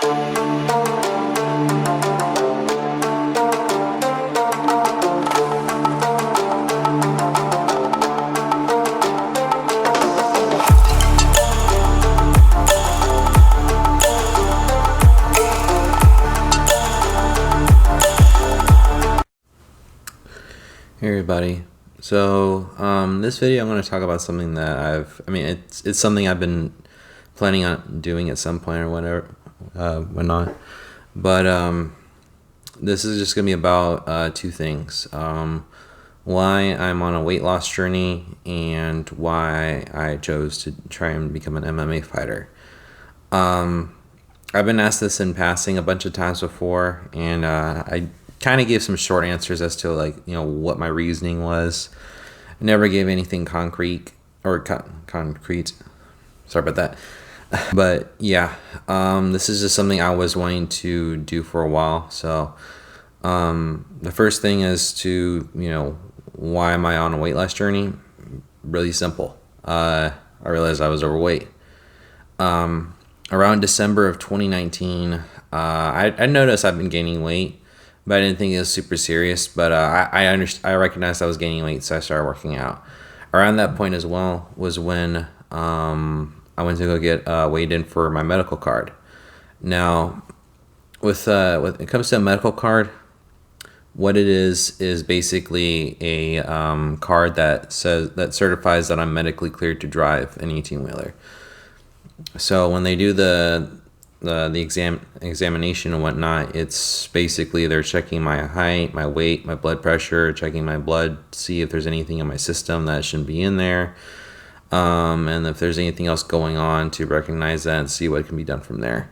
Hey everybody. So this video I'm going to talk about something that it's something I've been planning on doing at some point or whatever, whatnot. But this is just going to be about two things. Why I'm on a weight loss journey and why I chose to try and become an MMA fighter. I've been asked this in passing a bunch of times before, and I kind of gave some short answers as to what my reasoning was. I never gave anything concrete or concrete. Sorry about that. But yeah, this is just something I was wanting to do for a while. So the first thing is to, why am I on a weight loss journey? Really simple. I realized I was overweight. Around December of 2019, I noticed I've been gaining weight, but I didn't think it was super serious. But I recognized I was gaining weight, so I started working out. Around that point as well was when I went to go get weighed in for my medical card. Now, when it comes to a medical card, what it is basically a card that certifies that I'm medically cleared to drive an 18-wheeler. So when they do the examination and whatnot, it's basically they're checking my height, my weight, my blood pressure, checking my blood, see if there's anything in my system that shouldn't be in there, and if there's anything else going on, to recognize that and see what can be done from there.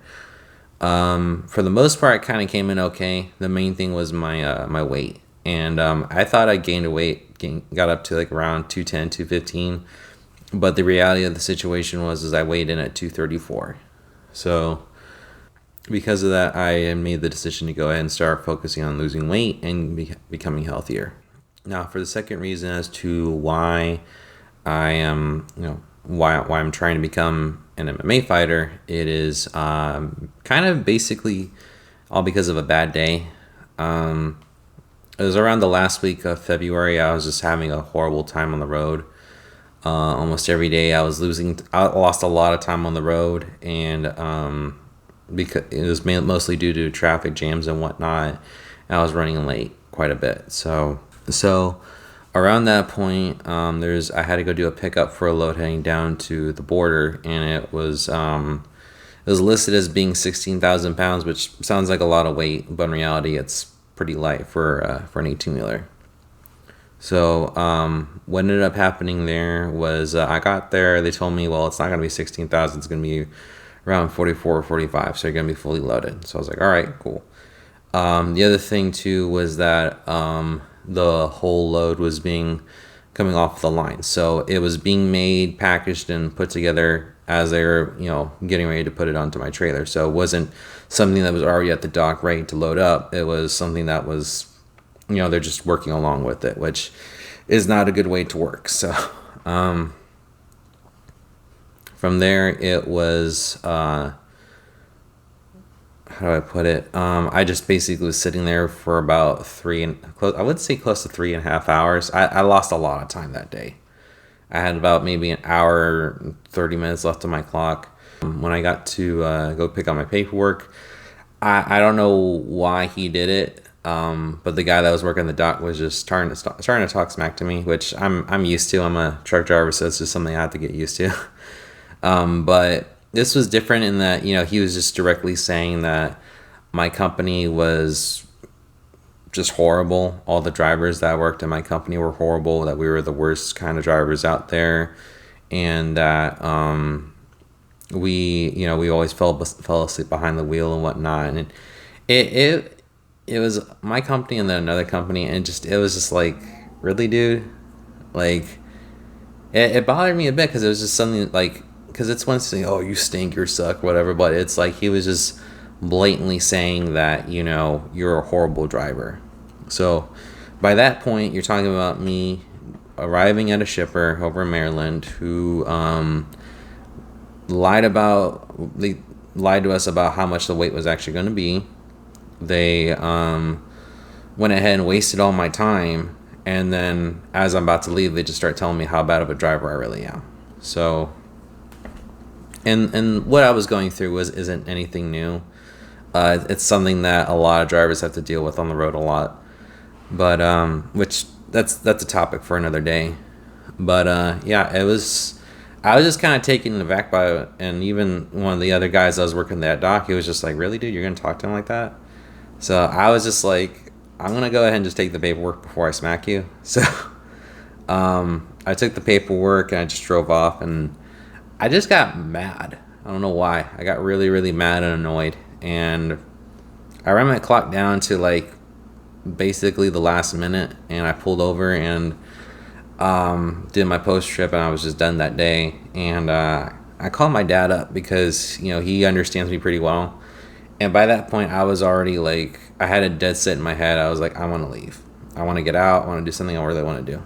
For the most part, it kind of came in okay. The main thing was my weight, and I thought I gained got up to around 210, 215. But the reality of the situation was I weighed in at 234. So because of that, I made the decision to go ahead and start focusing on losing weight and becoming healthier. Now, for the second reason as to why I am, why I'm trying to become an MMA fighter, it is kind of basically all because of a bad day. It was around the last week of February. I was just having a horrible time on the road. Almost every day I lost a lot of time on the road, and because it was mostly due to traffic jams and whatnot, and I was running late quite a bit. So around that point, I had to go do a pickup for a load heading down to the border, and it was listed as being 16,000 pounds, which sounds like a lot of weight, but in reality it's pretty light for an 18-wheeler. So what ended up happening there was I got there. They told me, well, it's not going to be 16,000. It's going to be around 44 or 45. So you're going to be fully loaded. So I was like, all right, cool. The other thing, too, was that the whole load was coming off the line. So it was being made, packaged, and put together as they were, getting ready to put it onto my trailer. So it wasn't something that was already at the dock ready to load up. It was something that was, they're just working along with it, which is not a good way to work. So from there, it was, how do I put it? I just basically was sitting there for about close to 3.5 hours. I lost a lot of time that day. I had about maybe an hour and 30 minutes left on my clock. When I got to go pick up my paperwork, I don't know why he did it. But the guy that was working the dock was just trying to talk smack to me, which I'm used to. I'm a truck driver, so it's just something I have to get used to. But this was different in that, he was just directly saying that my company was just horrible. All the drivers that worked in my company were horrible, that we were the worst kind of drivers out there, and that we always fell asleep behind the wheel and whatnot. And it was my company and then another company, and it was just like, really, dude? It bothered me a bit, because it was just something because it's one thing, oh, you stink, you suck, whatever, but it's like he was just blatantly saying that, you're a horrible driver. So by that point, you're talking about me arriving at a shipper over in Maryland who lied about lied to us about how much the weight was actually going to be. They went ahead and wasted all my time, and then as I'm about to leave, they just start telling me how bad of a driver I really am. So, and what I was going through isn't anything new. It's something that a lot of drivers have to deal with on the road a lot, but which that's a topic for another day. But yeah, I was just kind of taken aback by it, and even one of the other guys I was working that dock, he was just like, "Really, dude, you're gonna talk to him like that?" So I was just like, "I'm gonna go ahead and just take the paperwork before I smack you." So I took the paperwork and I just drove off, and I just got mad. I don't know why. I got really, really mad and annoyed, and I ran my clock down to like basically the last minute, and I pulled over and did my post trip, and I was just done that day. And I called my dad up because he understands me pretty well, and by that point I was already like, I had a dead set in my head. I was like, I want to leave. I want to get out. I want to do something I really want to do.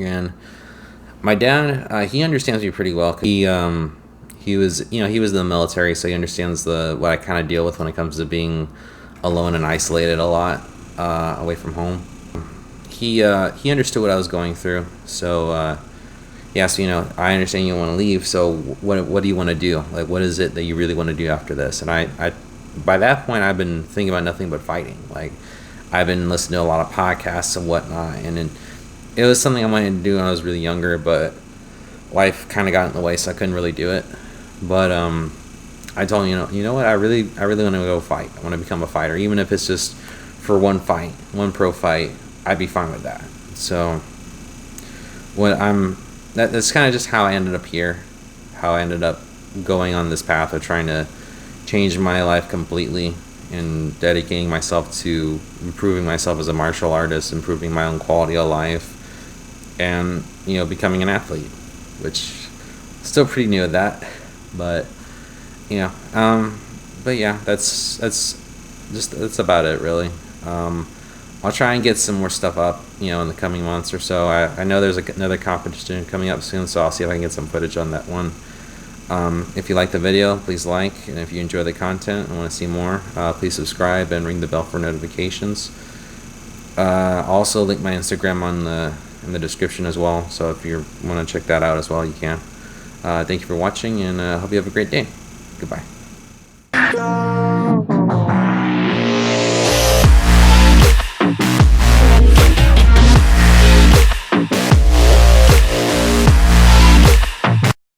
And my dad, he understands me pretty well. He was in the military, so he understands what I kind of deal with when it comes to being alone and isolated a lot, away from home. He understood what I was going through, so he asked me, I understand you want to leave, so what do you want to do? Like, what is it that you really want to do after this? And I by that point, I've been thinking about nothing but fighting. Like, I've been listening to a lot of podcasts and whatnot, and it was something I wanted to do when I was really younger, but life kind of got in the way, so I couldn't really do it. But I told him, you know what, I really want to go fight. I want to become a fighter, even if it's just for one fight, one pro fight. I'd be fine with that. So that's kind of just how I ended up here, how I ended up going on this path of trying to change my life completely and dedicating myself to improving myself as a martial artist, improving my own quality of life, and becoming an athlete, which still pretty new at that. But but yeah, that's about it really. I'll try and get some more stuff up in the coming months or so. I know there's another competition coming up soon, so I'll see if I can get some footage on that one. If you like the video, please like, and if you enjoy the content and want to see more, please subscribe and ring the bell for notifications. Also link my Instagram in the description as well, so if you want to check that out as well, you can. Thank you for watching, and hope you have a great day. Goodbye.